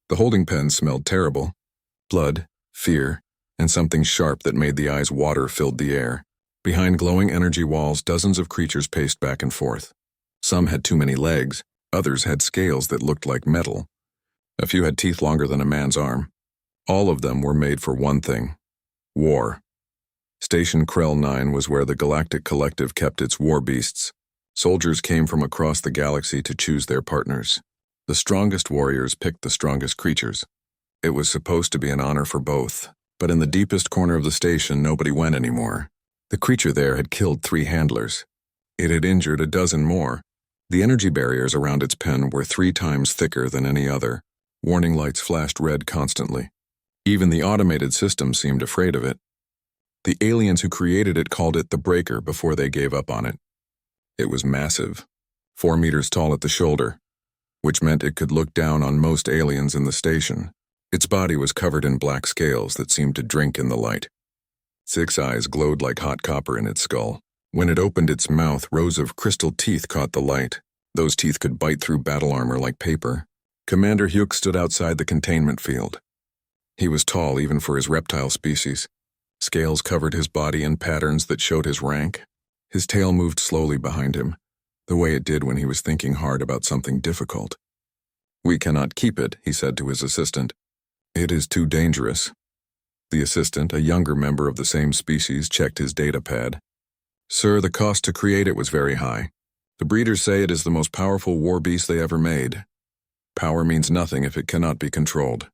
The holding pen smelled terrible. Blood, fear, and something sharp that made the eyes water filled the air. Behind glowing energy walls, dozens of creatures paced back and forth. Some had too many legs, others had scales that looked like metal. A few had teeth longer than a man's arm. All of them were made for one thing: war. Station Krell 9 was where the Galactic Collective kept its war beasts. Soldiers came from across the galaxy to choose their partners. The strongest warriors picked the strongest creatures. It was supposed to be an honor for both, but in the deepest corner of the station, nobody went anymore. The creature there had killed 3 handlers. It had injured a dozen more. The energy barriers around its pen were 3 times thicker than any other. Warning lights flashed red constantly. Even the automated system seemed afraid of it. The aliens who created it called it the Breaker before they gave up on it. It was massive, 4 meters tall at the shoulder, which meant it could look down on most aliens in the station. Its body was covered in black scales that seemed to drink in the light. 6 eyes glowed like hot copper in its skull. When it opened its mouth, rows of crystal teeth caught the light. Those teeth could bite through battle armor like paper. Commander Hugh stood outside the containment field. He was tall even for his reptile species. Scales covered his body in patterns that showed his rank. His tail moved slowly behind him, the way it did when he was thinking hard about something difficult. "We cannot keep it," he said to his assistant. "It is too dangerous." The assistant, a younger member of the same species, checked his data pad. "Sir, the cost to create it was very high. The breeders say it is the most powerful war beast they ever made. Power means nothing if it cannot be controlled."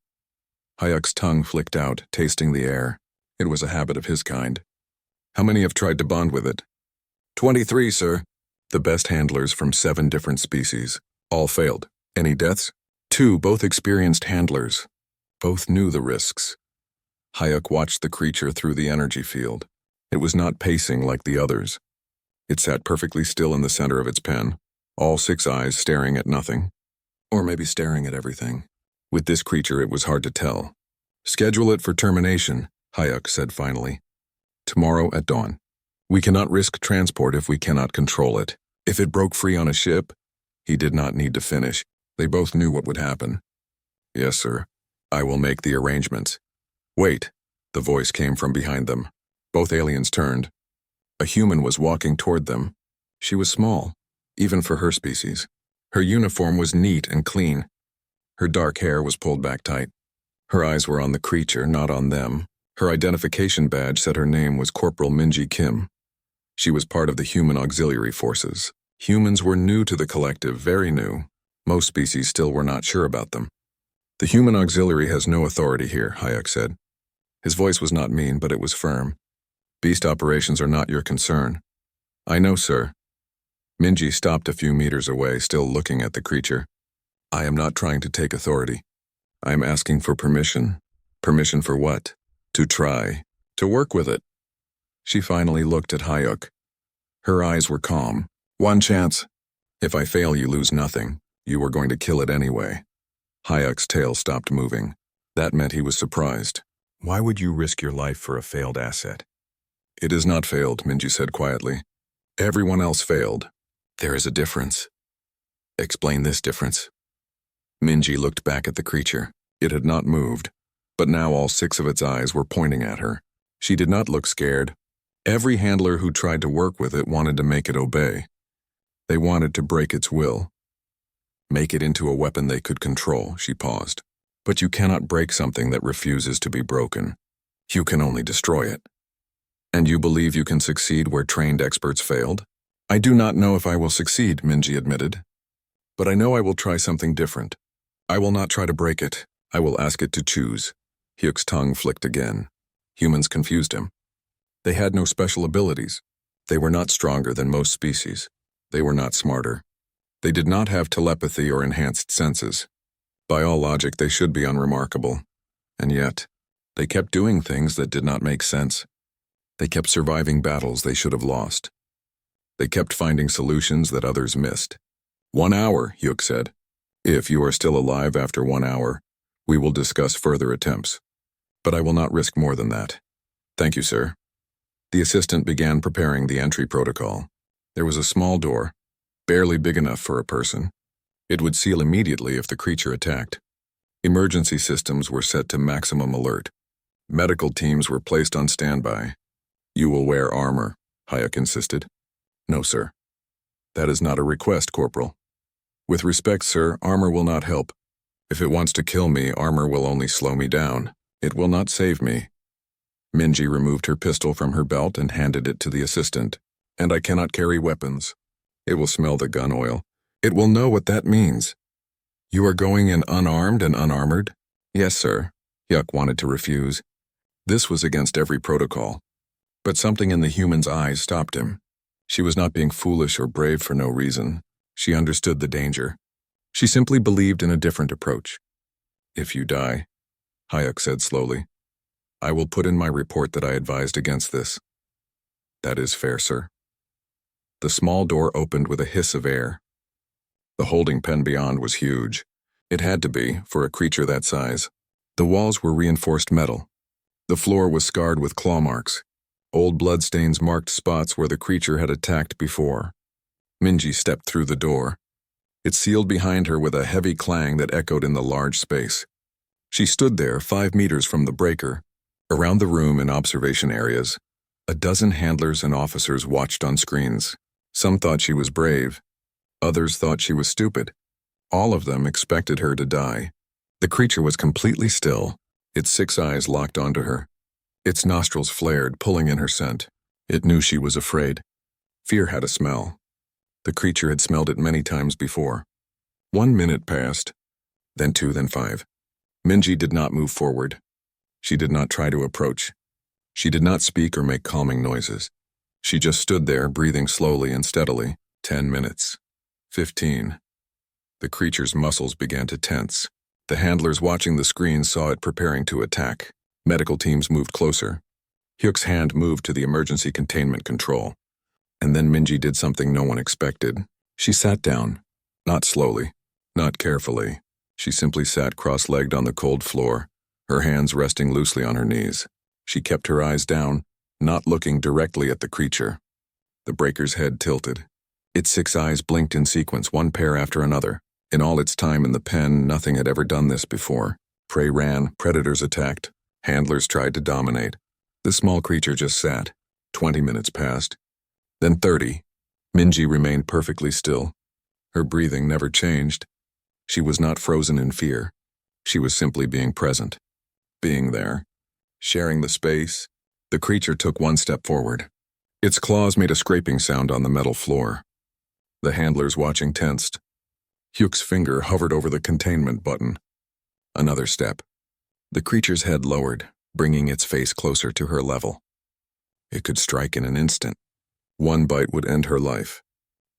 Hayek's tongue flicked out, tasting the air. It was a habit of his kind. "How many have tried to bond with it?" 23, sir. The best handlers from 7 different species. All failed. Any deaths? 2, both experienced handlers. Both knew the risks. Hayek watched the creature through the energy field. It was not pacing like the others. It sat perfectly still in the center of its pen, all 6 eyes staring at nothing. Or maybe staring at everything. With this creature, it was hard to tell. "Schedule it for termination," Hayek said finally. "Tomorrow at dawn. We cannot risk transport if we cannot control it. If it broke free on a ship," he did not need to finish. They both knew what would happen. "Yes, sir. I will make the arrangements." "Wait," the voice came from behind them. Both aliens turned. A human was walking toward them. She was small, even for her species. Her uniform was neat and clean. Her dark hair was pulled back tight. Her eyes were on the creature, not on them. Her identification badge said her name was Corporal Minji Kim. She was part of the human auxiliary forces. Humans were new to the collective, very new. Most species still were not sure about them. "The human auxiliary has no authority here," Hayek said. His voice was not mean, but it was firm. "Beast operations are not your concern." "I know, sir." Minji stopped a few meters away, still looking at the creature. "I am not trying to take authority. I am asking for permission." "Permission for what?" "To try. To work with it." She finally looked at Hayek. Her eyes were calm. "One chance. If I fail, you lose nothing. You were going to kill it anyway." Hayek's tail stopped moving. That meant he was surprised. "Why would you risk your life for a failed asset?" "It is not failed," Minji said quietly. "Everyone else failed. There is a difference." "Explain this difference." Minji looked back at the creature. It had not moved, but now all 6 of its eyes were pointing at her. She did not look scared. Every handler who tried to work with it wanted to make it obey. They wanted to break its will. Make it into a weapon they could control, she paused. But you cannot break something that refuses to be broken. You can only destroy it. And you believe you can succeed where trained experts failed? "I do not know if I will succeed," Minji admitted. "But I know I will try something different. I will not try to break it. I will ask it to choose." Hyuk's tongue flicked again. Humans confused him. They had no special abilities. They were not stronger than most species. They were not smarter. They did not have telepathy or enhanced senses. By all logic, they should be unremarkable. And yet, they kept doing things that did not make sense. They kept surviving battles they should have lost. They kept finding solutions that others missed. 1 hour, Hyuk said. "If you are still alive after 1 hour, we will discuss further attempts. But I will not risk more than that." "Thank you, sir." The assistant began preparing the entry protocol. There was a small door, barely big enough for a person. It would seal immediately if the creature attacked. Emergency systems were set to maximum alert. Medical teams were placed on standby. "You will wear armor," Hayek insisted. "No, sir. That is not a request, Corporal. With respect, sir, armor will not help. If it wants to kill me, armor will only slow me down. It will not save me." Minji removed her pistol from her belt and handed it to the assistant. "And I cannot carry weapons. It will smell the gun oil. It will know what that means." "You are going in unarmed and unarmored?" "Yes, sir." Hyuk wanted to refuse. This was against every protocol. But something in the human's eyes stopped him. She was not being foolish or brave for no reason. She understood the danger. She simply believed in a different approach. "If you die," Hayek said slowly, "I will put in my report that I advised against this." "That is fair, sir." The small door opened with a hiss of air. The holding pen beyond was huge. It had to be, for a creature that size. The walls were reinforced metal. The floor was scarred with claw marks. Old bloodstains marked spots where the creature had attacked before. Minji stepped through the door. It sealed behind her with a heavy clang that echoed in the large space. She stood there 5 meters from the breaker. Around the room in observation areas, a dozen handlers and officers watched on screens. Some thought she was brave. Others thought she was stupid. All of them expected her to die. The creature was completely still, its 6 eyes locked onto her. Its nostrils flared, pulling in her scent. It knew she was afraid. Fear had a smell. The creature had smelled it many times before. 1 minute passed, then 2, then 5. Minji did not move forward. She did not try to approach. She did not speak or make calming noises. She just stood there, breathing slowly and steadily. 10 minutes. 15. The creature's muscles began to tense. The handlers watching the screen saw it preparing to attack. Medical teams moved closer. Hyuk's hand moved to the emergency containment control. And then Minji did something no one expected. She sat down. Not slowly, not carefully. She simply sat cross-legged on the cold floor, her hands resting loosely on her knees. She kept her eyes down, not looking directly at the creature. The breaker's head tilted. Its 6 eyes blinked in sequence, one pair after another. In all its time in the pen, nothing had ever done this before. Prey ran, predators attacked, handlers tried to dominate. The small creature just sat. 20 minutes passed. Then 30. Minji remained perfectly still. Her breathing never changed. She was not frozen in fear. She was simply being present. Being there. Sharing the space. The creature took 1 step forward. Its claws made a scraping sound on the metal floor. The handlers watching tensed. Hyuk's finger hovered over the containment button. Another step. The creature's head lowered, bringing its face closer to her level. It could strike in an instant. 1 bite would end her life.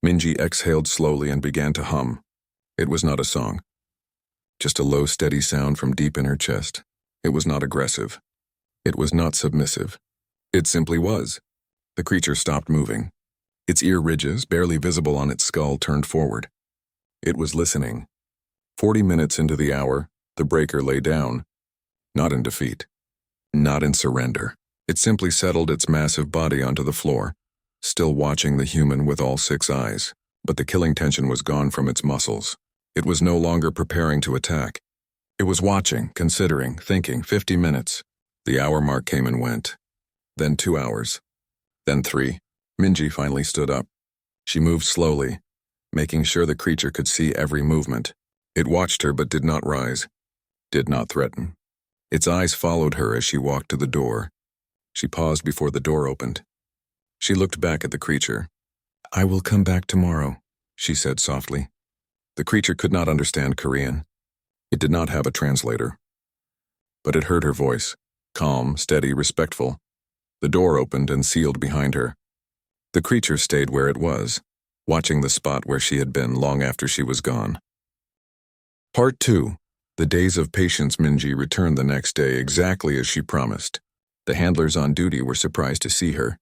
Minji exhaled slowly and began to hum. It was not a song. Just a low, steady sound from deep in her chest. It was not aggressive. It was not submissive. It simply was. The creature stopped moving. Its ear ridges, barely visible on its skull, turned forward. It was listening. 40 minutes into the hour, the breaker lay down. Not in defeat. Not in surrender. It simply settled its massive body onto the floor, still watching the human with all 6 eyes. But the killing tension was gone from its muscles. It was no longer preparing to attack. It was watching, considering, thinking. 50 minutes. The hour mark came and went. Then 2 hours. Then 3. Minji finally stood up. She moved slowly, making sure the creature could see every movement. It watched her but did not rise, did not threaten. Its eyes followed her as she walked to the door. She paused before the door opened. She looked back at the creature. "I will come back tomorrow," she said softly. The creature could not understand Korean. It did not have a translator. But it heard her voice, calm, steady, respectful. The door opened and sealed behind her. The creature stayed where it was, watching the spot where she had been long after she was gone. Part 2. The days of patience. Minji returned the next day exactly as she promised. The handlers on duty were surprised to see her.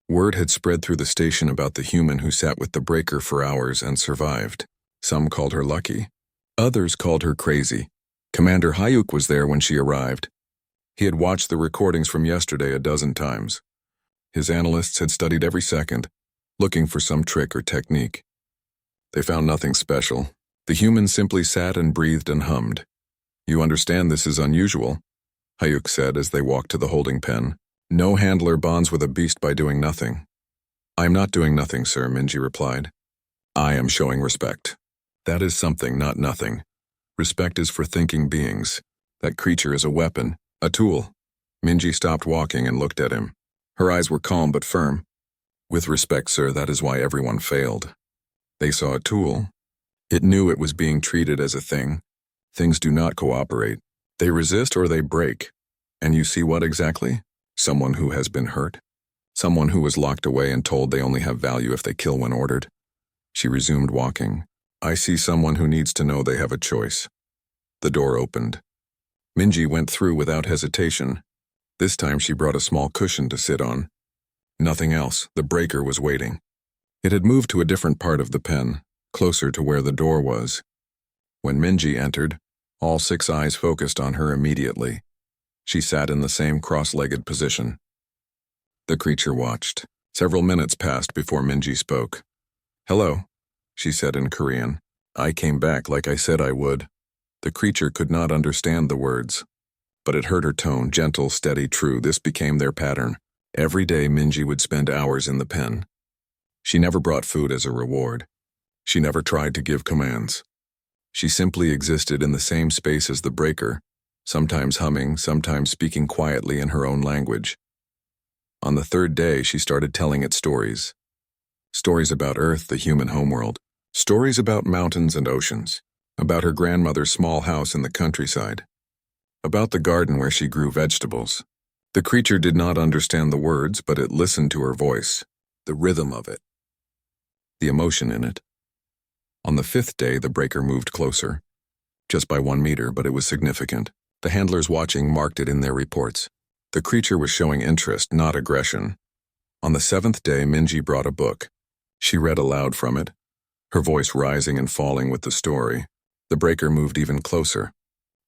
Word had spread through the station about the human who sat with the breaker for hours and survived. Some called her lucky. Others called her crazy. Commander Hayuk was there when she arrived. He had watched the recordings from yesterday a dozen times. His analysts had studied every second, looking for some trick or technique. They found nothing special. The human simply sat and breathed and hummed. You understand this is unusual, Hayuk said as they walked to the holding pen. No handler bonds with a beast by doing nothing. I'm not doing nothing, sir, Minji replied. I am showing respect. That is something, not nothing. Respect is for thinking beings. That creature is a weapon, a tool. Minji stopped walking and looked at him. Her eyes were calm but firm. With respect, sir, that is why everyone failed. They saw a tool. It knew it was being treated as a thing. Things do not cooperate. They resist or they break. And you see what exactly? Someone who has been hurt. Someone who was locked away and told they only have value if they kill when ordered. She resumed walking. I see someone who needs to know they have a choice. The door opened. Minji went through without hesitation. This time she brought a small cushion to sit on. Nothing else. The breaker was waiting. It had moved to a different part of the pen, closer to where the door was. When Minji entered, all 6 eyes focused on her immediately. She sat in the same cross-legged position. The creature watched. Several minutes passed before Minji spoke. Hello, she said in Korean. I came back like I said I would. The creature could not understand the words, but it heard her tone, gentle, steady, true. This became their pattern. Every day Minji would spend hours in the pen. She never brought food as a reward. She never tried to give commands. She simply existed in the same space as the breaker, sometimes humming, sometimes speaking quietly in her own language. On the 3rd day, she started telling it stories. Stories about Earth, the human homeworld. Stories about mountains and oceans. About her grandmother's small house in the countryside. About the garden where she grew vegetables. The creature did not understand the words, but it listened to her voice, the rhythm of it, the emotion in it. On the 5th day, the breaker moved closer. Just by 1 meter, but it was significant. The handlers watching marked it in their reports. The creature was showing interest, not aggression. On the 7th day, Minji brought a book. She read aloud from it, her voice rising and falling with the story. The breaker moved even closer.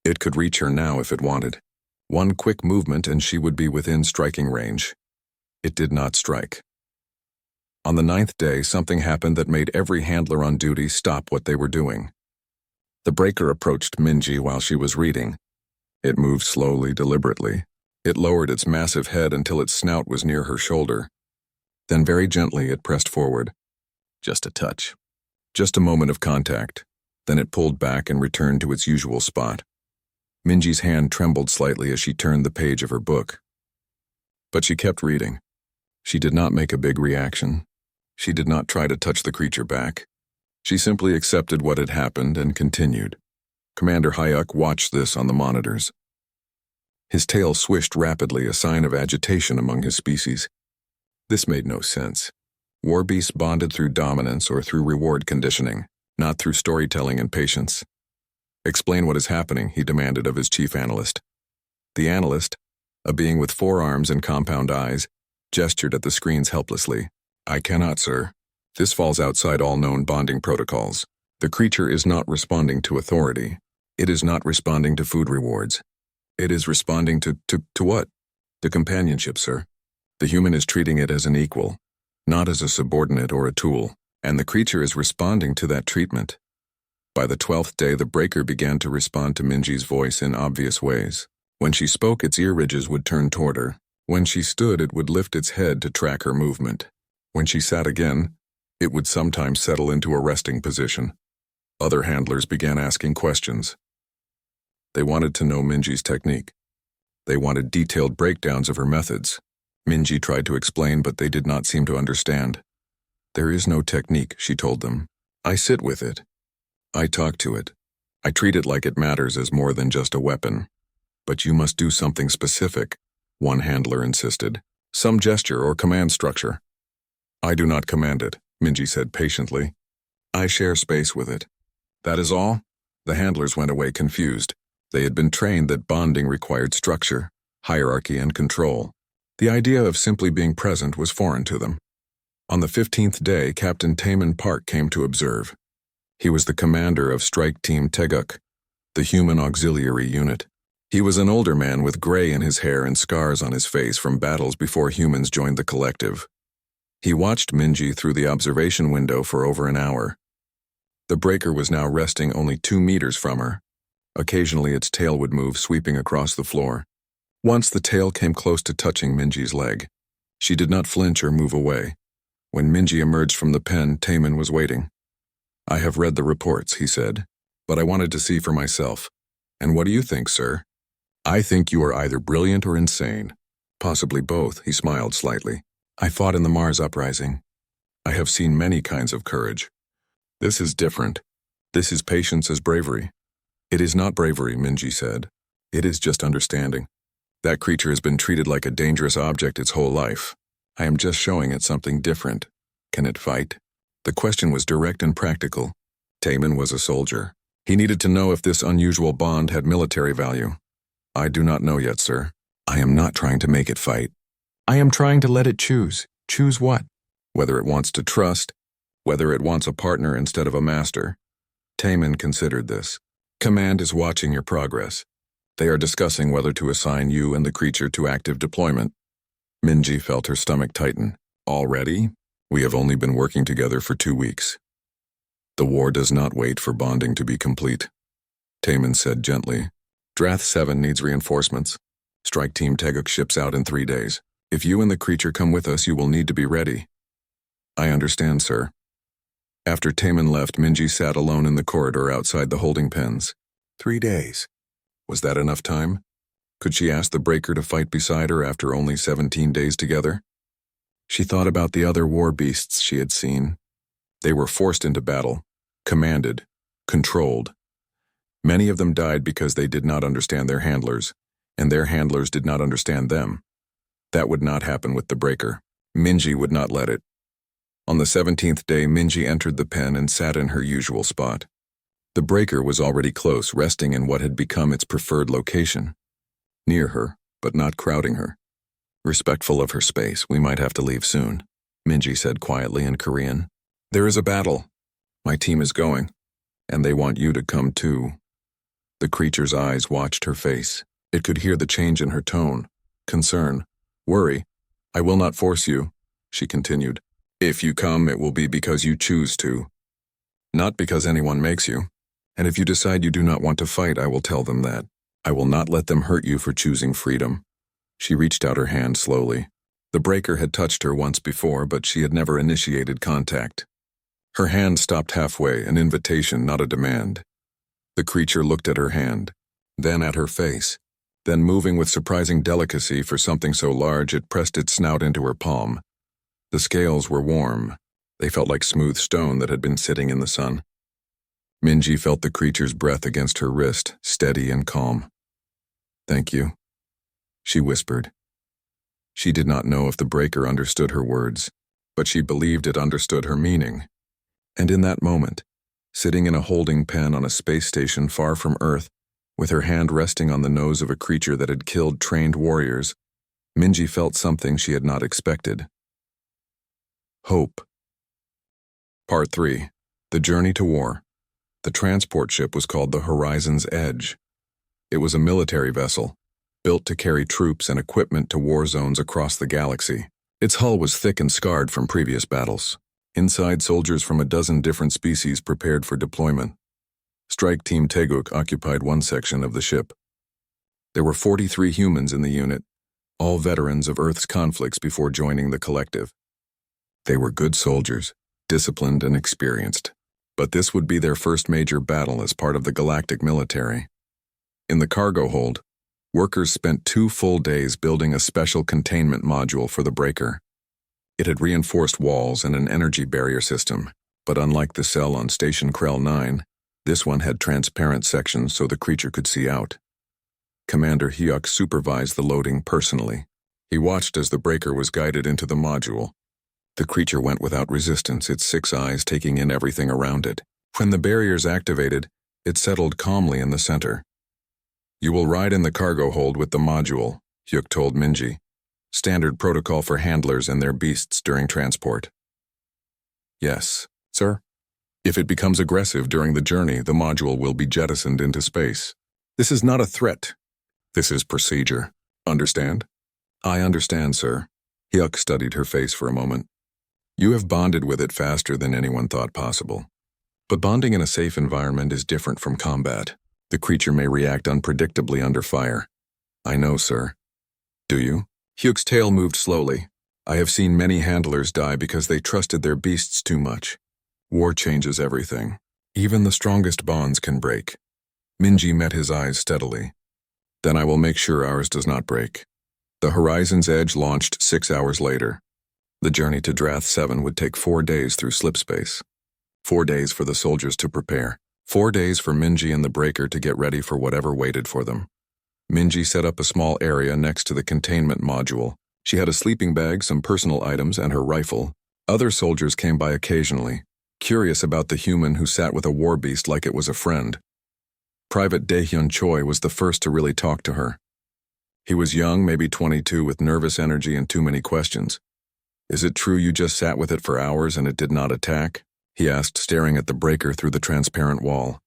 It could reach her now if it wanted. One quick movement and she would be within striking range. It did not strike. On the 9th day, something happened that made every handler on duty stop what they were doing. The breaker approached Minji while she was reading. It moved slowly, deliberately. It lowered its massive head until its snout was near her shoulder. Then very gently it pressed forward. Just a touch. Just a moment of contact. Then it pulled back and returned to its usual spot. Minji's hand trembled slightly as she turned the page of her book. But she kept reading. She did not make a big reaction. She did not try to touch the creature back. She simply accepted what had happened and continued. Commander Hayuk watched this on the monitors. His tail swished rapidly, a sign of agitation among his species. This made no sense. War beasts bonded through dominance or through reward conditioning, not through storytelling and patience. Explain what is happening, he demanded of his chief analyst. The analyst, a being with 4 arms and compound eyes, gestured at the screens helplessly. I cannot, sir. This falls outside all known bonding protocols. The creature is not responding to authority. It is not responding to food rewards. It is responding to what? To companionship, sir. The human is treating it as an equal, not as a subordinate or a tool, and the creature is responding to that treatment. By the 12th day, the breaker began to respond to Minji's voice in obvious ways. When she spoke, its ear ridges would turn toward her. When she stood, it would lift its head to track her movement. When she sat again, it would sometimes settle into a resting position. Other handlers began asking questions. They wanted to know Minji's technique. They wanted detailed breakdowns of her methods. Minji tried to explain, but they did not seem to understand. There is no technique, she told them. I sit with it. I talk to it. I treat it like it matters as more than just a weapon. But you must do something specific, one handler insisted. Some gesture or command structure. I do not command it, Minji said patiently. I share space with it. That is all? The handlers went away confused. They had been trained that bonding required structure, hierarchy, and control. The idea of simply being present was foreign to them. On the 15th day, Captain Taemin Park came to observe. He was the commander of Strike Team Teguk, the human auxiliary unit. He was an older man with gray in his hair and scars on his face from battles before humans joined the collective. He watched Minji through the observation window for over an hour. The breaker was now resting only 2 meters from her. Occasionally its tail would move, sweeping across the floor. Once the tail came close to touching Minji's leg. She did not flinch or move away. When Minji emerged from the pen, Taemin was waiting. "I have read the reports," he said, "but I wanted to see for myself. And what do you think, sir?" "I think you are either brilliant or insane." "Possibly both," he smiled slightly. "I fought in the Mars uprising. I have seen many kinds of courage. This is different. This is patience as bravery." "It is not bravery," Minji said. "It is just understanding. That creature has been treated like a dangerous object its whole life. I am just showing it something different. Can it fight?" The question was direct and practical. Taemin was a soldier. He needed to know if this unusual bond had military value. "I do not know yet, sir. I am not trying to make it fight. I am trying to let it choose. Choose what? Whether it wants to trust, whether it wants a partner instead of a master." Taemin considered this. "Command is watching your progress. They are discussing whether to assign you and the creature to active deployment." Minji felt her stomach tighten. "Already? We have only been working together for 2 weeks." "The war does not wait for bonding to be complete," Taemin said gently. "Drath 7 needs reinforcements. Strike Team Teguk ships out in 3 days. If you and the creature come with us, you will need to be ready." "I understand, sir." After Taemin left, Minji sat alone in the corridor outside the holding pens. 3 days. Was that enough time? Could she ask the breaker to fight beside her after only 17 days together? She thought about the other war beasts she had seen. They were forced into battle, commanded, controlled. Many of them died because they did not understand their handlers, and their handlers did not understand them. That would not happen with the breaker. Minji would not let it. On the 17th day, Minji entered the pen and sat in her usual spot. The breaker was already close, resting in what had become its preferred location. Near her, but not crowding her. "Respectful of her space, we might have to leave soon," Minji said quietly in Korean. "There is a battle. My team is going, and they want you to come too." The creature's eyes watched her face. It could hear the change in her tone. Concern. Worry. "I will not force you," she continued. "If you come, it will be because you choose to. Not because anyone makes you. And if you decide you do not want to fight, I will tell them that. I will not let them hurt you for choosing freedom." She reached out her hand slowly. The breaker had touched her once before, but she had never initiated contact. Her hand stopped halfway, an invitation, not a demand. The creature looked at her hand, then at her face, then moving with surprising delicacy for something so large, it pressed its snout into her palm. The scales were warm. They felt like smooth stone that had been sitting in the sun. Minji felt the creature's breath against her wrist, steady and calm. "Thank you," she whispered. She did not know if the breaker understood her words, but she believed it understood her meaning. And in that moment, sitting in a holding pen on a space station far from Earth, with her hand resting on the nose of a creature that had killed trained warriors, Minji felt something she had not expected. Hope. Part 3. The Journey to War. The transport ship was called the Horizon's Edge. It was a military vessel, built to carry troops and equipment to war zones across the galaxy. Its hull was thick and scarred from previous battles. Inside, soldiers from a dozen different species prepared for deployment. Strike Team Teguk occupied one section of the ship. There were 43 humans in the unit, all veterans of Earth's conflicts before joining the collective. They were good soldiers, disciplined and experienced. But this would be their first major battle as part of the galactic military. In the cargo hold, workers spent 2 full days building a special containment module for the breaker. It had reinforced walls and an energy barrier system, but unlike the cell on Station Krell 9, this one had transparent sections so the creature could see out. Commander Hyuk supervised the loading personally. He watched as the breaker was guided into the module. The creature went without resistance, its 6 eyes taking in everything around it. When the barriers activated, it settled calmly in the center. "You will ride in the cargo hold with the module," Hyuk told Minji. "Standard protocol for handlers and their beasts during transport." "Yes, sir. If it becomes aggressive during the journey, the module will be jettisoned into space. This is not a threat. This is procedure. Understand?" "I understand, sir." Hyuk studied her face for a moment. "You have bonded with it faster than anyone thought possible. But bonding in a safe environment is different from combat. The creature may react unpredictably under fire. I know, sir. Do you? Hugh's tail moved slowly. I have seen many handlers die because they trusted their beasts too much. War changes everything. Even the strongest bonds can break. Minji met his eyes steadily. Then I will make sure ours does not break. The Horizon's Edge launched 6 hours later. The journey to Drath 7 would take 4 days through slipspace. 4 days for the soldiers to prepare. 4 days for Minji and the Breaker to get ready for whatever waited for them. Minji set up a small area next to the containment module. She had a sleeping bag, some personal items, and her rifle. Other soldiers came by occasionally, curious about the human who sat with a war beast like it was a friend. Private Daehyun Choi was the first to really talk to her. He was young, maybe 22, with nervous energy and too many questions. Is it true you just sat with it for hours and it did not attack? He asked, staring at the Breaker through the transparent wall.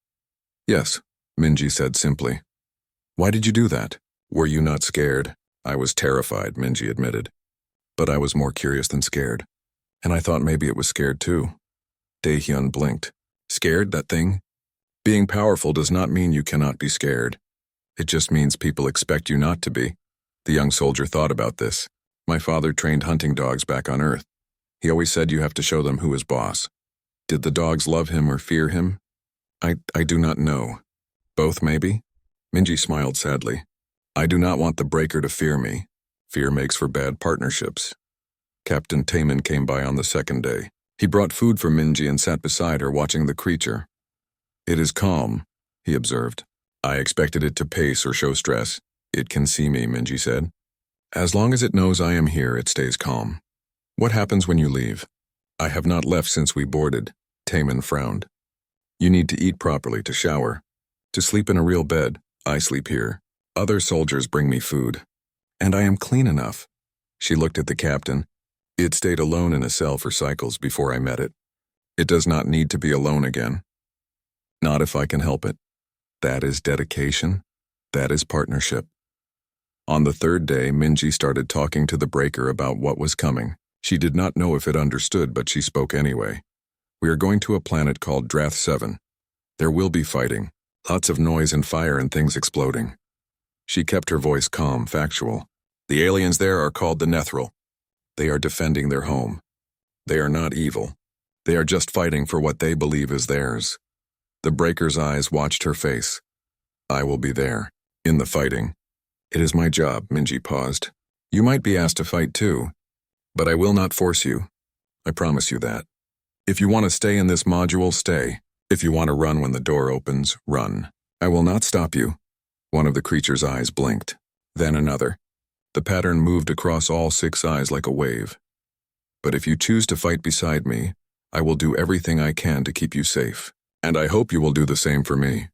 Yes, Minji said simply. Why did you do that? Were you not scared? I was terrified, Minji admitted. But I was more curious than scared. And I thought maybe it was scared too. Daehyun blinked. Scared, that thing? Being powerful does not mean you cannot be scared. It just means people expect you not to be. The young soldier thought about this. My father trained hunting dogs back on Earth. He always said you have to show them who is boss. Did the dogs love him or fear him? I do not know. Both, maybe? Minji smiled sadly. I do not want the Breaker to fear me. Fear makes for bad partnerships. Captain Taemin came by on the second day. He brought food for Minji and sat beside her watching the creature. It is calm, he observed. I expected it to pace or show stress. It can see me, Minji said. As long as it knows I am here, it stays calm. What happens when you leave? I have not left since we boarded. Taemin frowned. You need to eat properly, to shower. To sleep in a real bed. I sleep here. Other soldiers bring me food. And I am clean enough. She looked at the captain. It stayed alone in a cell for cycles before I met it. It does not need to be alone again. Not if I can help it. That is dedication. That is partnership. On the third day, Minji started talking to the Breaker about what was coming. She did not know if it understood, but she spoke anyway. We are going to a planet called Drath 7. There will be fighting. Lots of noise and fire and things exploding. She kept her voice calm, factual. The aliens there are called the Nethril. They are defending their home. They are not evil. They are just fighting for what they believe is theirs. The Breaker's eyes watched her face. I will be there, in the fighting. It is my job, Minji paused. You might be asked to fight too, but I will not force you. I promise you that. If you want to stay in this module, stay. If you want to run when the door opens, run. I will not stop you. One of the creature's eyes blinked, then another. The pattern moved across all 6 eyes like a wave. But if you choose to fight beside me, I will do everything I can to keep you safe. And I hope you will do the same for me.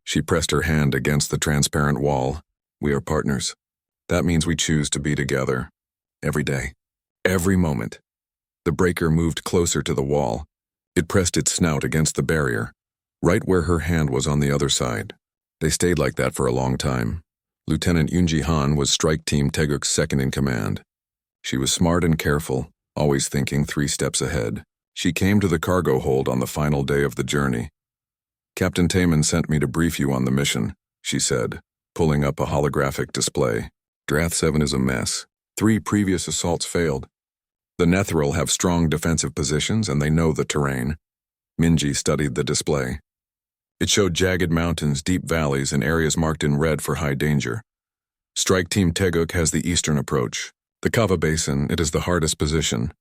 She pressed her hand against the transparent wall. We are partners. That means we choose to be together. Every day. Every moment. The Breaker moved closer to the wall. It pressed its snout against the barrier, right where her hand was on the other side. They stayed like that for a long time. Lieutenant Yoonji Han was Strike Team Taeguk's second in command. She was smart and careful, always thinking 3 steps ahead. She came to the cargo hold on the final day of the journey. Captain Taemin sent me to brief you on the mission, she said, pulling up a holographic display. Drath 7 is a mess. 3 previous assaults failed. The Nethril have strong defensive positions and they know the terrain. Minji studied the display. It showed jagged mountains, deep valleys, and areas marked in red for high danger. Strike Team Taeguk has the eastern approach. The Kava Basin, it is the hardest position.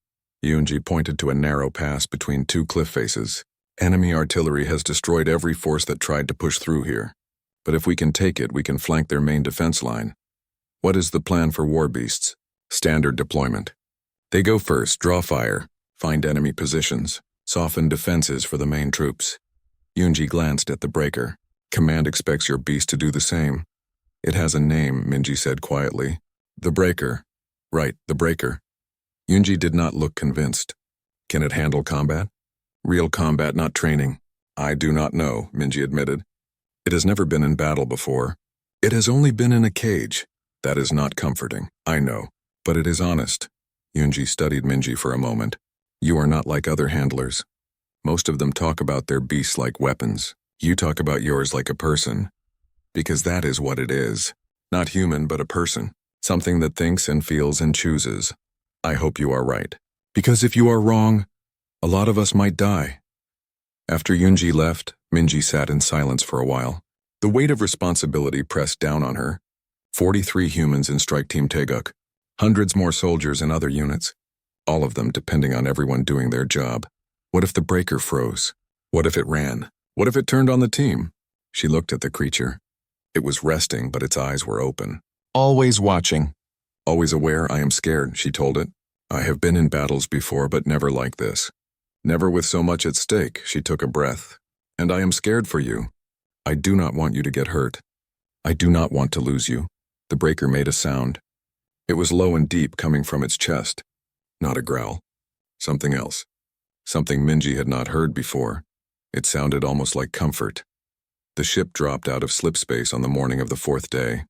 Yoonji pointed to a narrow pass between 2 cliff faces. Enemy artillery has destroyed every force that tried to push through here. But if we can take it, we can flank their main defense line. What is the plan for war beasts? Standard deployment. They go first, draw fire, find enemy positions, soften defenses for the main troops. Yoonji glanced at the Breaker. Command expects your beast to do the same. It has a name, Minji said quietly. The Breaker. Right, the Breaker. Yoonji did not look convinced. Can it handle combat? Real combat, not training. I do not know, Minji admitted. It has never been in battle before. It has only been in a cage. That is not comforting, I know, but it is honest. Yoonji studied Minji for a moment. You are not like other handlers. Most of them talk about their beasts like weapons. You talk about yours like a person. Because that is what it is. Not human, but a person. Something that thinks and feels and chooses. I hope you are right. Because if you are wrong, a lot of us might die. After Yunji left, Minji sat in silence for a while. The weight of responsibility pressed down on her. 43 humans in Strike Team Taeguk. Hundreds more soldiers in other units. All of them depending on everyone doing their job. What if the breaker froze? What if it ran? What if it turned on the team? She looked at the creature. It was resting, but its eyes were open. Always watching. Always aware I am scared, she told it. I have been in battles before, but never like this. Never with so much at stake, she took a breath. And I am scared for you. I do not want you to get hurt. I do not want to lose you. The breaker made a sound. It was low and deep, coming from its chest. Not a growl. Something else. Something Minji had not heard before. It sounded almost like comfort. The ship dropped out of slip space on the morning of the 4th day.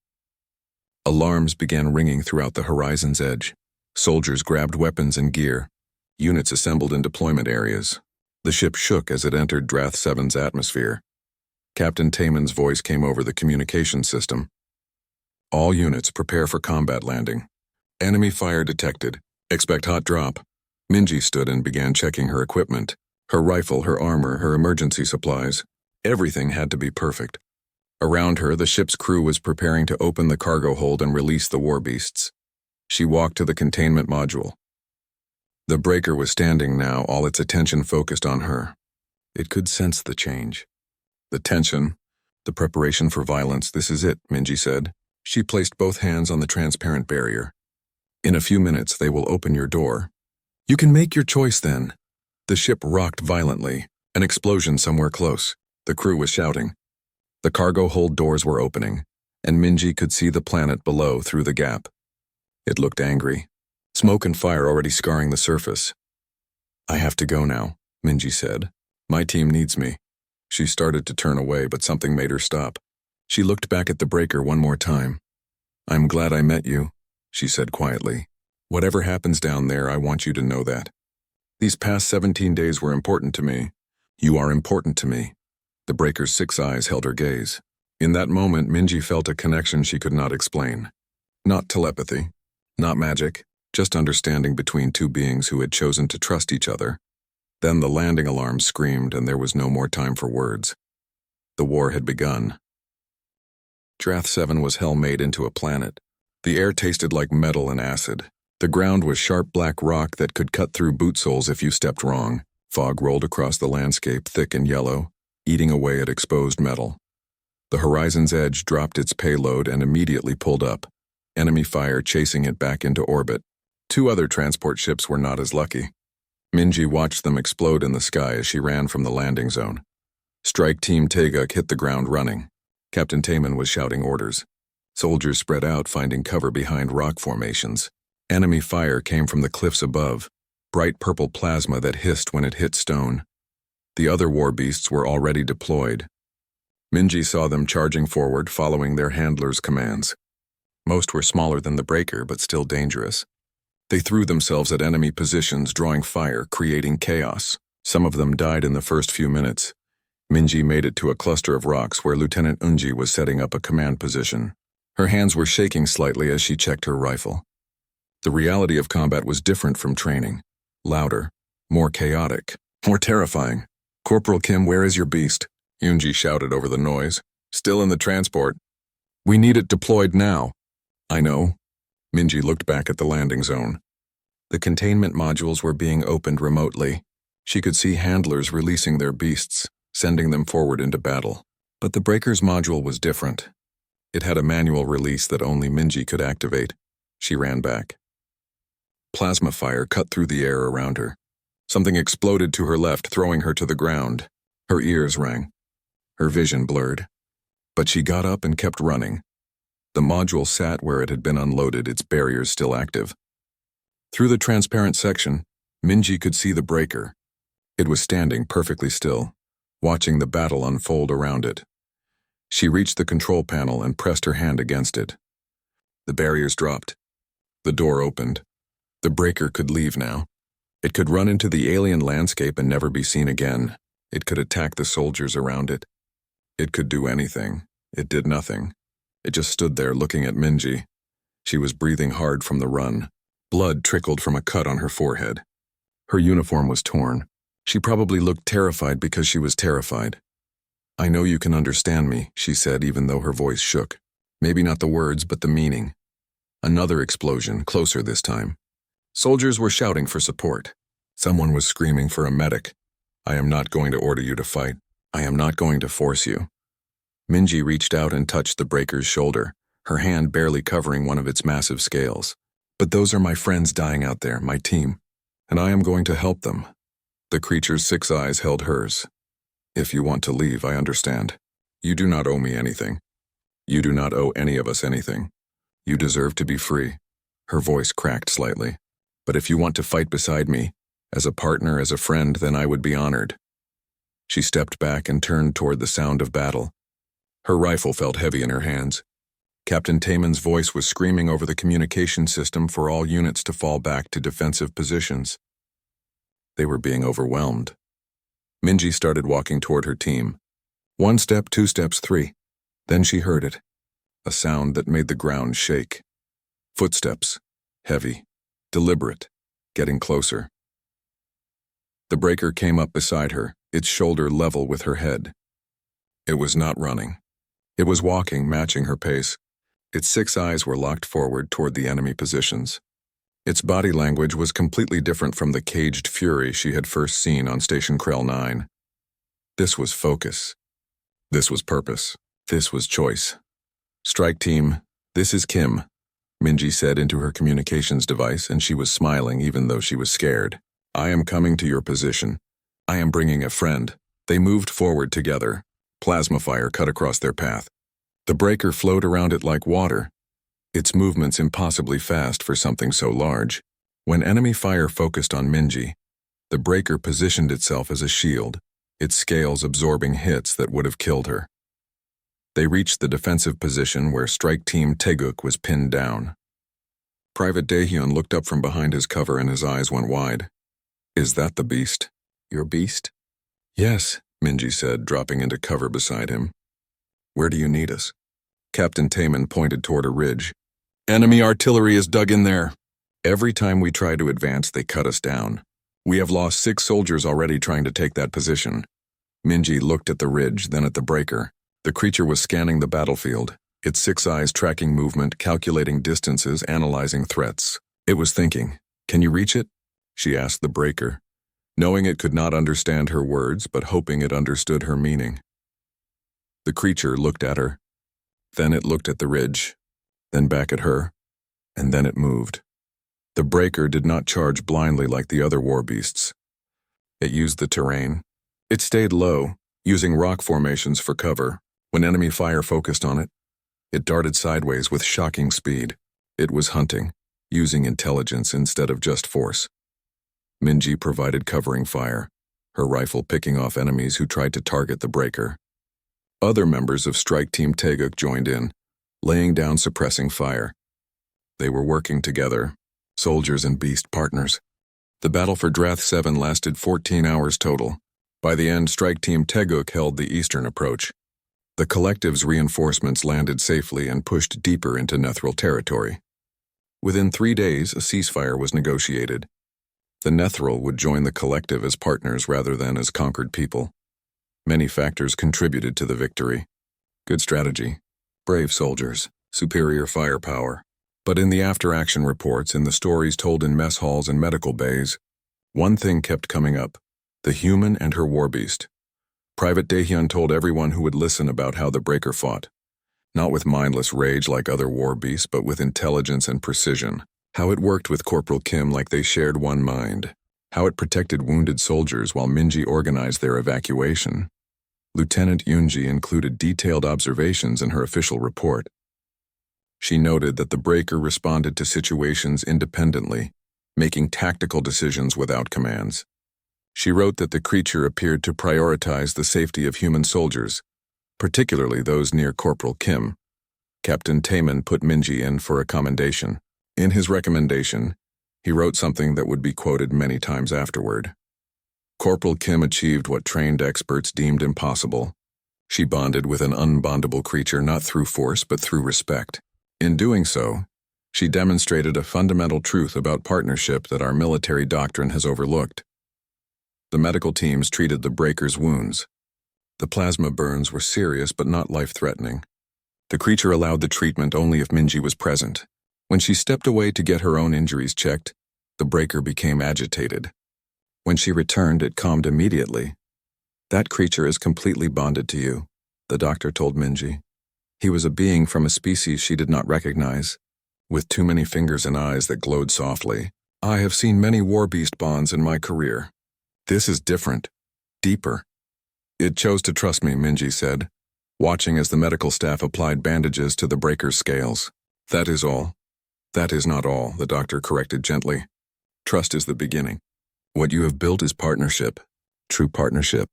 Alarms began ringing throughout the horizon's edge. Soldiers grabbed weapons and gear. Units assembled in deployment areas. The ship shook as it entered Drath 7's atmosphere. Captain Taeman's voice came over the communication system. All units prepare for combat landing. Enemy fire detected. Expect hot drop. Minji stood and began checking her equipment. Her rifle, her armor, her emergency supplies. Everything had to be perfect. Around her, the ship's crew was preparing to open the cargo hold and release the war beasts. She walked to the containment module. The breaker was standing now, all its attention focused on her. It could sense the change. The tension, the preparation for violence, this is it, Minji said. She placed both hands on the transparent barrier. In a few minutes, they will open your door. You can make your choice then. The ship rocked violently, an explosion somewhere close. The crew was shouting. The cargo hold doors were opening, and Minji could see the planet below through the gap. It looked angry. Smoke and fire already scarring the surface. I have to go now, Minji said. My team needs me. She started to turn away, but something made her stop. She looked back at the breaker one more time. I'm glad I met you, she said quietly. Whatever happens down there, I want you to know that. These past 17 days were important to me. You are important to me. The breaker's 6 eyes held her gaze. In that moment, Minji felt a connection she could not explain. Not telepathy, not magic, just understanding between two beings who had chosen to trust each other. Then the landing alarm screamed, and there was no more time for words. The war had begun. Drath 7 was hell made into a planet. The air tasted like metal and acid. The ground was sharp black rock that could cut through boot soles if you stepped wrong. Fog rolled across the landscape, thick and yellow, eating away at exposed metal. The horizon's edge dropped its payload and immediately pulled up, enemy fire chasing it back into orbit. 2 other transport ships were not as lucky. Minji watched them explode in the sky as she ran from the landing zone. Strike Team Taeguk hit the ground running. Captain Taeman was shouting orders. Soldiers spread out, finding cover behind rock formations. Enemy fire came from the cliffs above, bright purple plasma that hissed when it hit stone. The other war beasts were already deployed. Minji saw them charging forward, following their handlers' commands. Most were smaller than the breaker, but still dangerous. They threw themselves at enemy positions, drawing fire, creating chaos. Some of them died in the first few minutes. Minji made it to a cluster of rocks where Lieutenant Unji was setting up a command position. Her hands were shaking slightly as she checked her rifle. The reality of combat was different from training. Louder, more chaotic, more terrifying. Corporal Kim, where is your beast? Unji shouted over the noise. Still in the transport. We need it deployed now. I know. Minji looked back at the landing zone. The containment modules were being opened remotely. She could see handlers releasing their beasts, sending them forward into battle. But the breaker's module was different. It had a manual release that only Minji could activate. She ran back. Plasma fire cut through the air around her. Something exploded to her left, throwing her to the ground. Her ears rang. Her vision blurred. But she got up and kept running. The module sat where it had been unloaded, its barriers still active. Through the transparent section, Minji could see the breaker. It was standing perfectly still, watching the battle unfold around it. She reached the control panel and pressed her hand against it. The barriers dropped. The door opened. The breaker could leave now. It could run into the alien landscape and never be seen again. It could attack the soldiers around it. It could do anything. It did nothing. It just stood there looking at Minji. She was breathing hard from the run. Blood trickled from a cut on her forehead. Her uniform was torn. She probably looked terrified because she was terrified. "I know you can understand me," she said, even though her voice shook. Maybe not the words, but the meaning. Another explosion, closer this time. Soldiers were shouting for support. Someone was screaming for a medic. "I am not going to order you to fight. I am not going to force you." Minji reached out and touched the breaker's shoulder, her hand barely covering one of its massive scales. "But those are my friends dying out there, my team, and I am going to help them." The creature's 6 eyes held hers. "If you want to leave, I understand. You do not owe me anything. You do not owe any of us anything. You deserve to be free." Her voice cracked slightly. "But if you want to fight beside me, as a partner, as a friend, then I would be honored." She stepped back and turned toward the sound of battle. Her rifle felt heavy in her hands. Captain Taman's voice was screaming over the communication system for all units to fall back to defensive positions. They were being overwhelmed. Minji started walking toward her team. 1 step, 2 steps, 3. Then she heard it. A sound that made the ground shake. Footsteps. Heavy. Deliberate. Getting closer. The breaker came up beside her, its shoulder level with her head. It was not running. It was walking, matching her pace. Its 6 eyes were locked forward toward the enemy positions. Its body language was completely different from the caged fury she had first seen on Station Krell 9. This was focus. This was purpose. This was choice. "Strike team, this is Kim," Minji said into her communications device, and she was smiling even though she was scared. "I am coming to your position. I am bringing a friend." They moved forward together. Plasma fire cut across their path. The breaker flowed around it like water, its movements impossibly fast for something so large. When enemy fire focused on Minji, the breaker positioned itself as a shield, its scales absorbing hits that would have killed her. They reached the defensive position where Strike Team Taeguk was pinned down. Private Daehyun looked up from behind his cover and his eyes went wide. "Is that the beast? Your beast?" "Yes," Minji said, dropping into cover beside him. "Where do you need us?" Captain Taman pointed toward a ridge. "Enemy artillery is dug in there. Every time we try to advance, they cut us down. We have lost 6 soldiers already trying to take that position." Minji looked at the ridge, then at the breaker. The creature was scanning the battlefield, its 6 eyes tracking movement, calculating distances, analyzing threats. It was thinking, "Can you reach it?" she asked the breaker, knowing it could not understand her words but hoping it understood her meaning. The creature looked at her. Then it looked at the ridge, then back at her, and then it moved. The breaker did not charge blindly like the other war beasts. It used the terrain. It stayed low, using rock formations for cover. When enemy fire focused on it, it darted sideways with shocking speed. It was hunting, using intelligence instead of just force. Minji provided covering fire, her rifle picking off enemies who tried to target the breaker. Other members of Strike Team Taeguk joined in, laying down suppressing fire. They were working together, soldiers and beast partners. The battle for Drath 7 lasted 14 hours total. By the end, Strike Team Taeguk held the eastern approach. The collective's reinforcements landed safely and pushed deeper into Nethril territory. Within 3 days, a ceasefire was negotiated. The Nethril would join the collective as partners rather than as conquered people. Many factors contributed to the victory. Good strategy, brave soldiers, superior firepower. But in the after-action reports, in the stories told in mess halls and medical bays, one thing kept coming up: the human and her warbeast. Private Daehyun told everyone who would listen about how the breaker fought. Not with mindless rage like other war beasts, but with intelligence and precision. How it worked with Corporal Kim like they shared one mind. How it protected wounded soldiers while Minji organized their evacuation. Lieutenant Yoonji included detailed observations in her official report. She noted that the breaker responded to situations independently, making tactical decisions without commands. She wrote that the creature appeared to prioritize the safety of human soldiers, particularly those near Corporal Kim. Captain Taman put Minji in for a commendation. In his recommendation, he wrote something that would be quoted many times afterward. Corporal Kim achieved what trained experts deemed impossible. She bonded with an unbondable creature not through force but through respect. In doing so, she demonstrated a fundamental truth about partnership that our military doctrine has overlooked. The medical teams treated the breaker's wounds. The plasma burns were serious but not life-threatening. The creature allowed the treatment only if Minji was present. When she stepped away to get her own injuries checked, the breaker became agitated. When she returned, it calmed immediately. "That creature is completely bonded to you," the doctor told Minji. He was a being from a species she did not recognize, with too many fingers and eyes that glowed softly. "I have seen many war beast bonds in my career. This is different, deeper." "It chose to trust me," Minji said, watching as the medical staff applied bandages to the breaker's scales. "That is all." "That is not all," the doctor corrected gently. "Trust is the beginning. What you have built is partnership. True partnership.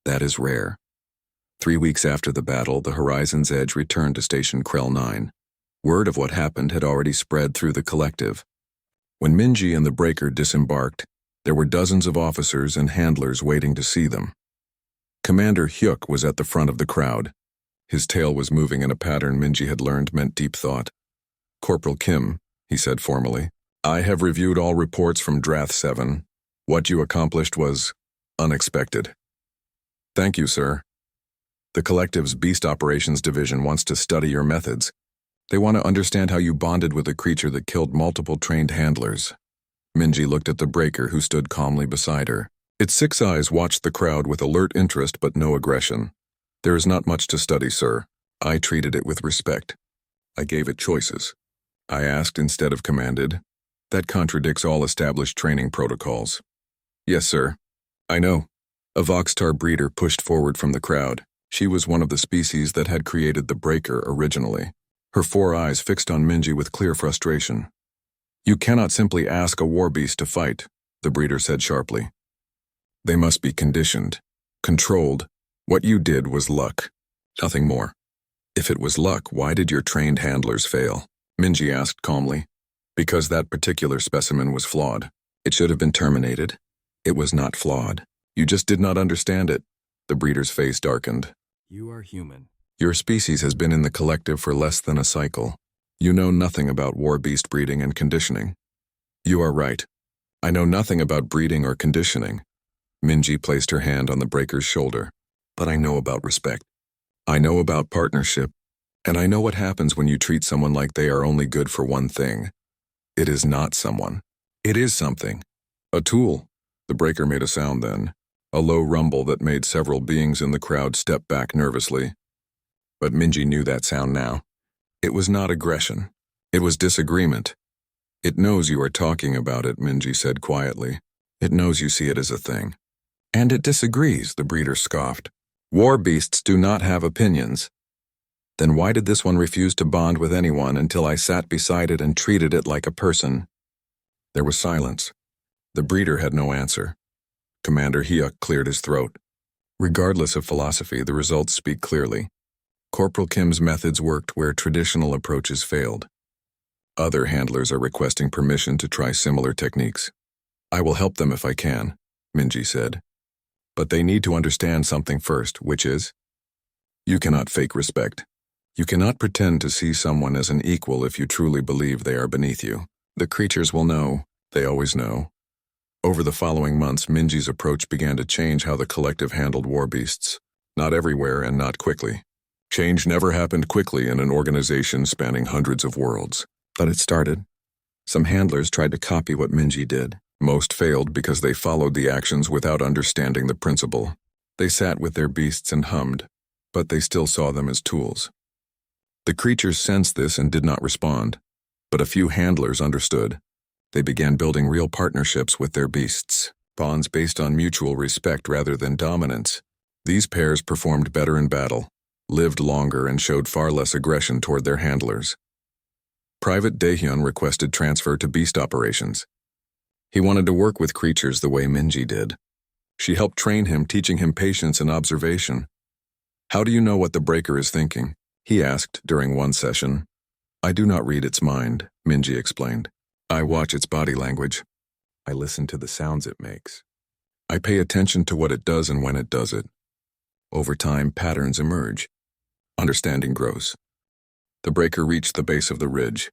That is rare." 3 weeks after the battle, the Horizon's Edge returned to Station Krell 9. Word of what happened had already spread through the collective. When Minji and the breaker disembarked, there were dozens of officers and handlers waiting to see them. Commander Hyuk was at the front of the crowd. His tail was moving in a pattern Minji had learned meant deep thought. "Corporal Kim," he said formally, "I have reviewed all reports from Drath 7. What you accomplished was unexpected." "Thank you, sir. The Collective's Beast Operations Division wants to study your methods. They want to understand how you bonded with a creature that killed multiple trained handlers." Minji looked at the breaker who stood calmly beside her. Its 6 eyes watched the crowd with alert interest but no aggression. "There is not much to study, sir. I treated it with respect. I gave it choices. I asked instead of commanded. That contradicts all established training protocols." "Yes, sir. I know." A Voxtar breeder pushed forward from the crowd. She was one of the species that had created the breaker originally. Her 4 eyes fixed on Minji with clear frustration. "You cannot simply ask a war beast to fight," the breeder said sharply. "They must be conditioned, controlled. What you did was luck. Nothing more." "If it was luck, why did your trained handlers fail?" Minji asked calmly. "Because that particular specimen was flawed. It should have been terminated." "It was not flawed. You just did not understand it." The breeder's face darkened. "You are human. Your species has been in the collective for less than a cycle. You know nothing about war beast breeding and conditioning." "You are right. I know nothing about breeding or conditioning." Minji placed her hand on the breaker's shoulder. "But I know about respect. I know about partnership. And I know what happens when you treat someone like they are only good for one thing. It is not someone. It is something. A tool." The breaker made a sound then, a low rumble that made several beings in the crowd step back nervously. But Minji knew that sound now. It was not aggression. It was disagreement. "It knows you are talking about it," Minji said quietly. "It knows you see it as a thing." "And it disagrees," the breeder scoffed. "War beasts do not have opinions." "Then why did this one refuse to bond with anyone until I sat beside it and treated it like a person?" There was silence. The breeder had no answer. Commander Hyuk cleared his throat. "Regardless of philosophy, the results speak clearly. Corporal Kim's methods worked where traditional approaches failed. Other handlers are requesting permission to try similar techniques. I will help them if I can," Minji said. "But they need to understand something first, which is, you cannot fake respect. You cannot pretend to see someone as an equal if you truly believe they are beneath you. The creatures will know. They always know." Over the following months, Minji's approach began to change how the collective handled war beasts. Not everywhere and not quickly. Change never happened quickly in an organization spanning hundreds of worlds. But it started. Some handlers tried to copy what Minji did. Most failed because they followed the actions without understanding the principle. They sat with their beasts and hummed, but they still saw them as tools. The creatures sensed this and did not respond, but a few handlers understood. They began building real partnerships with their beasts, bonds based on mutual respect rather than dominance. These pairs performed better in battle, lived longer, and showed far less aggression toward their handlers. Private Daehyun requested transfer to beast operations. He wanted to work with creatures the way Minji did. She helped train him, teaching him patience and observation. "How do you know what the breaker is thinking?" he asked during one session. "I do not read its mind," Minji explained. "I watch its body language. I listen to the sounds it makes. I pay attention to what it does and when it does it. Over time, patterns emerge. Understanding grows. The breaker reached the base of the ridge.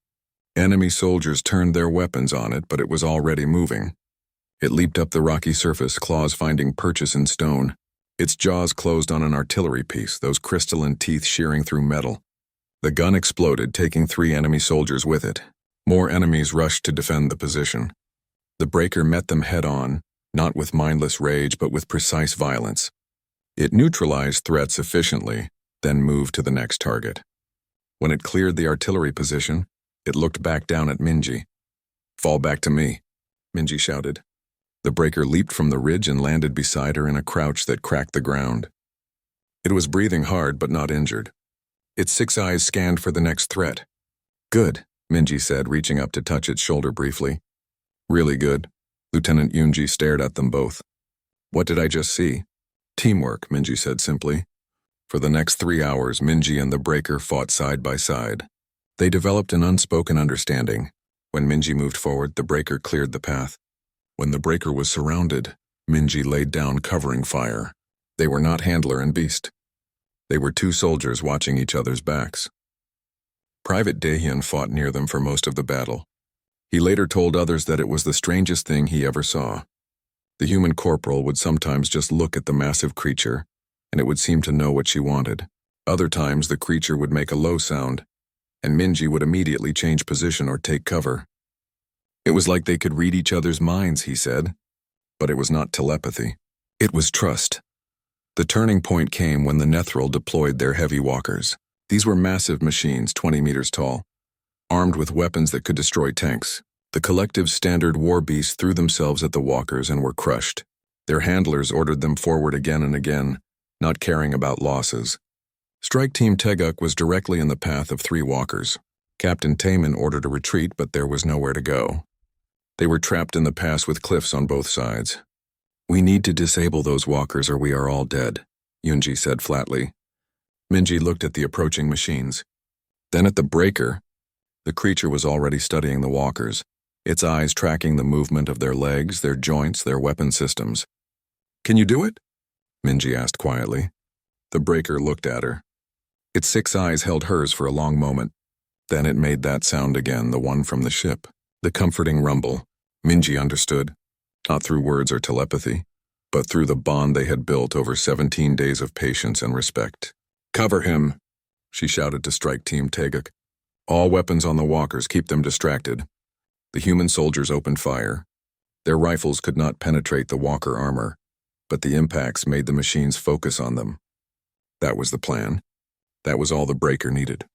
Enemy soldiers turned their weapons on it, but it was already moving. It leaped up the rocky surface, claws finding purchase in stone. Its jaws closed on an artillery piece, those crystalline teeth shearing through metal. The gun exploded, taking 3 enemy soldiers with it. More enemies rushed to defend the position. The breaker met them head-on, not with mindless rage, but with precise violence. It neutralized threats efficiently, then moved to the next target. When it cleared the artillery position, it looked back down at Minji. "Fall back to me," Minji shouted. The breaker leaped from the ridge and landed beside her in a crouch that cracked the ground. It was breathing hard but not injured. Its 6 eyes scanned for the next threat. "Good," Minji said, reaching up to touch its shoulder briefly. "Really good." Lieutenant Yunji stared at them both. "What did I just see?" "Teamwork," Minji said simply. For the next 3 hours, Minji and the breaker fought side by side. They developed an unspoken understanding. When Minji moved forward, the breaker cleared the path. When the breaker was surrounded, Minji laid down covering fire. They were not handler and beast. They were 2 soldiers watching each other's backs. Private Dahyun fought near them for most of the battle. He later told others that it was the strangest thing he ever saw. The human corporal would sometimes just look at the massive creature, and it would seem to know what she wanted. Other times the creature would make a low sound, and Minji would immediately change position or take cover. It was like they could read each other's minds, he said. But it was not telepathy. It was trust. The turning point came when the Nethril deployed their heavy walkers. These were massive machines, 20 meters tall, armed with weapons that could destroy tanks. The collective standard war beasts threw themselves at the walkers and were crushed. Their handlers ordered them forward again and again, not caring about losses. Strike Team Teguk was directly in the path of 3 walkers. Captain Taman ordered a retreat, but there was nowhere to go. They were trapped in the pass with cliffs on both sides. "We need to disable those walkers or we are all dead," Yunji said flatly. Minji looked at the approaching machines. Then at the breaker. The creature was already studying the walkers, its eyes tracking the movement of their legs, their joints, their weapon systems. "Can you do it?" Minji asked quietly. The breaker looked at her. Its 6 eyes held hers for a long moment. Then it made that sound again, the one from the ship. The comforting rumble. Minji understood, not through words or telepathy, but through the bond they had built over 17 days of patience and respect. "Cover him," she shouted to Strike Team Teguk. "All weapons on the walkers, keep them distracted." The human soldiers opened fire. Their rifles could not penetrate the walker armor, but the impacts made the machines focus on them. That was the plan. That was all the breaker needed.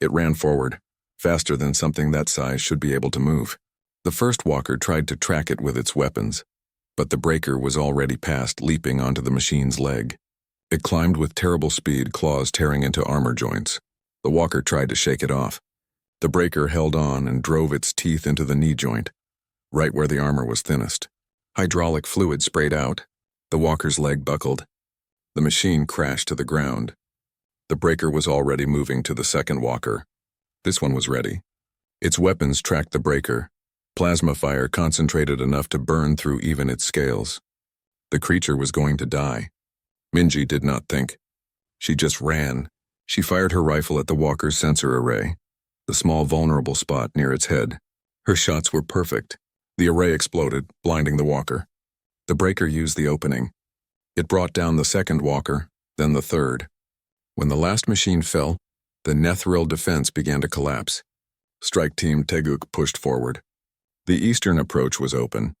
It ran forward, faster than something that size should be able to move. The first walker tried to track it with its weapons, but the breaker was already past, leaping onto the machine's leg. It climbed with terrible speed, claws tearing into armor joints. The walker tried to shake it off. The breaker held on and drove its teeth into the knee joint, right where the armor was thinnest. Hydraulic fluid sprayed out. The walker's leg buckled. The machine crashed to the ground. The breaker was already moving to the second walker. This one was ready. Its weapons tracked the breaker. Plasma fire concentrated enough to burn through even its scales. The creature was going to die. Minji did not think. She just ran. She fired her rifle at the walker's sensor array, the small vulnerable spot near its head. Her shots were perfect. The array exploded, blinding the walker. The breaker used the opening. It brought down the second walker, then the third. When the last machine fell, the Nethril defense began to collapse. Strike Team Teguk pushed forward. The eastern approach was open.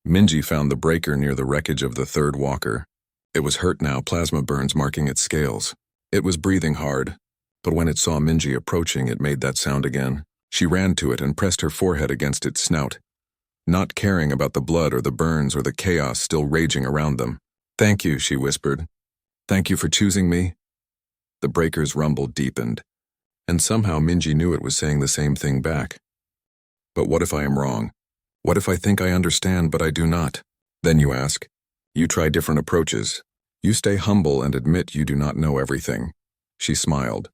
Minji found the breaker near the wreckage of the third walker. It was hurt now, plasma burns marking its scales. It was breathing hard, but when it saw Minji approaching, it made that sound again. She ran to it and pressed her forehead against its snout, not caring about the blood or the burns or the chaos still raging around them. "Thank you," she whispered. "Thank you for choosing me." The breaker's rumble deepened, and somehow Minji knew it was saying the same thing back. "But what if I am wrong? What if I think I understand but I do not?" Then you ask. You try different approaches. You stay humble and admit you do not know everything. She smiled.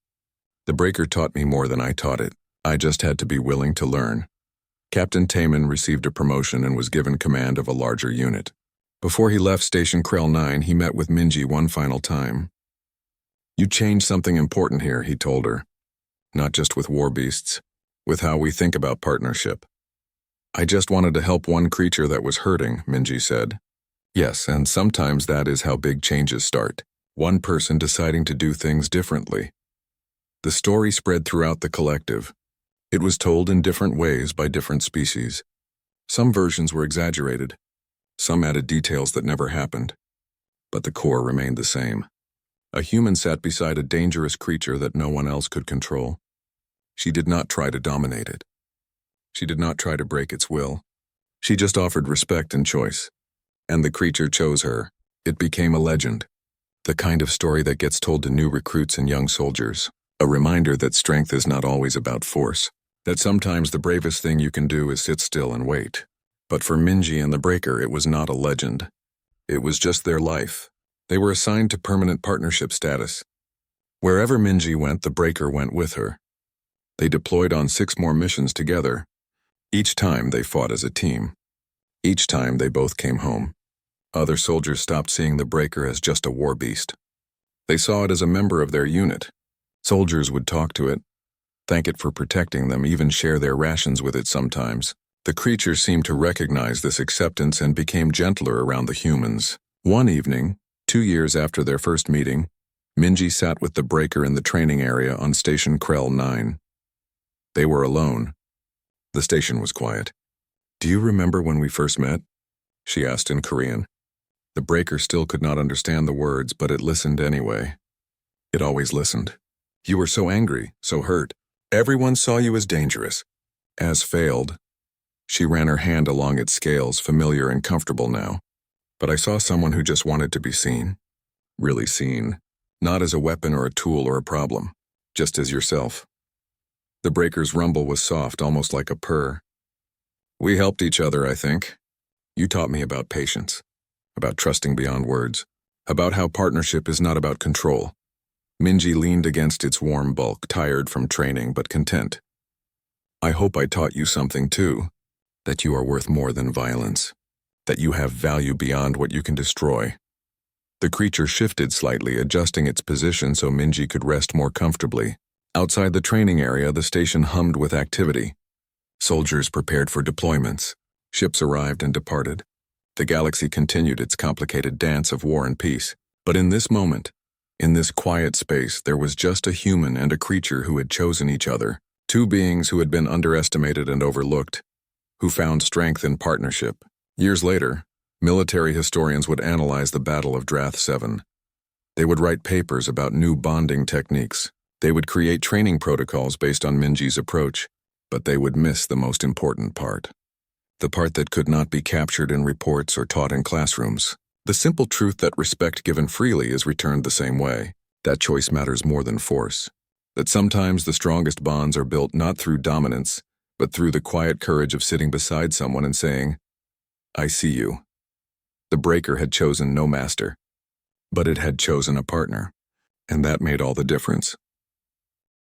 The breaker taught me more than I taught it. I just had to be willing to learn. Captain Taman received a promotion and was given command of a larger unit. Before he left Station Krell 9, he met with Minji one final time. "You changed something important here," he told her. "Not just with war beasts, with how we think about partnership." "I just wanted to help one creature that was hurting," Minji said. "Yes, and sometimes that is how big changes start. One person deciding to do things differently." The story spread throughout the collective. It was told in different ways by different species. Some versions were exaggerated. Some added details that never happened. But the core remained the same. A human sat beside a dangerous creature that no one else could control. She did not try to dominate it. She did not try to break its will. She just offered respect and choice. And the creature chose her. It became a legend. The kind of story that gets told to new recruits and young soldiers. A reminder that strength is not always about force. That sometimes the bravest thing you can do is sit still and wait. But for Minji and the Breaker, it was not a legend. It was just their life. They were assigned to permanent partnership status. Wherever Minji went, the Breaker went with her. They deployed on 6 more missions together. Each time they fought as a team. Each time they both came home. Other soldiers stopped seeing the Breaker as just a war beast. They saw it as a member of their unit. Soldiers would talk to it, thank it for protecting them, even share their rations with it sometimes. The creature seemed to recognize this acceptance and became gentler around the humans. One evening, 2 years after their first meeting, Minji sat with the Breaker in the training area on Station Krell 9. They were alone. The station was quiet. "Do you remember when we first met?" she asked in Korean. The Breaker still could not understand the words, but it listened anyway. It always listened. "You were so angry, so hurt. Everyone saw you as dangerous, as failed." She ran her hand along its scales, familiar and comfortable now. "But I saw someone who just wanted to be seen. Really seen. Not as a weapon or a tool or a problem. Just as yourself." The Breaker's rumble was soft, almost like a purr. "We helped each other, I think. You taught me about patience, about trusting beyond words, about how partnership is not about control." Minji leaned against its warm bulk, tired from training but content. "I hope I taught you something too, that you are worth more than violence, that you have value beyond what you can destroy." The creature shifted slightly, adjusting its position so Minji could rest more comfortably. Outside the training area, the station hummed with activity. Soldiers prepared for deployments. Ships arrived and departed. The galaxy continued its complicated dance of war and peace. But in this moment, in this quiet space, there was just a human and a creature who had chosen each other. 2 beings who had been underestimated and overlooked, who found strength in partnership. Years later, military historians would analyze the Battle of Drath 7. They would write papers about new bonding techniques. They would create training protocols based on Minji's approach, but they would miss the most important part. The part that could not be captured in reports or taught in classrooms. The simple truth that respect given freely is returned the same way. That choice matters more than force. That sometimes the strongest bonds are built not through dominance, but through the quiet courage of sitting beside someone and saying, "I see you." The Breaker had chosen no master, but it had chosen a partner, and that made all the difference.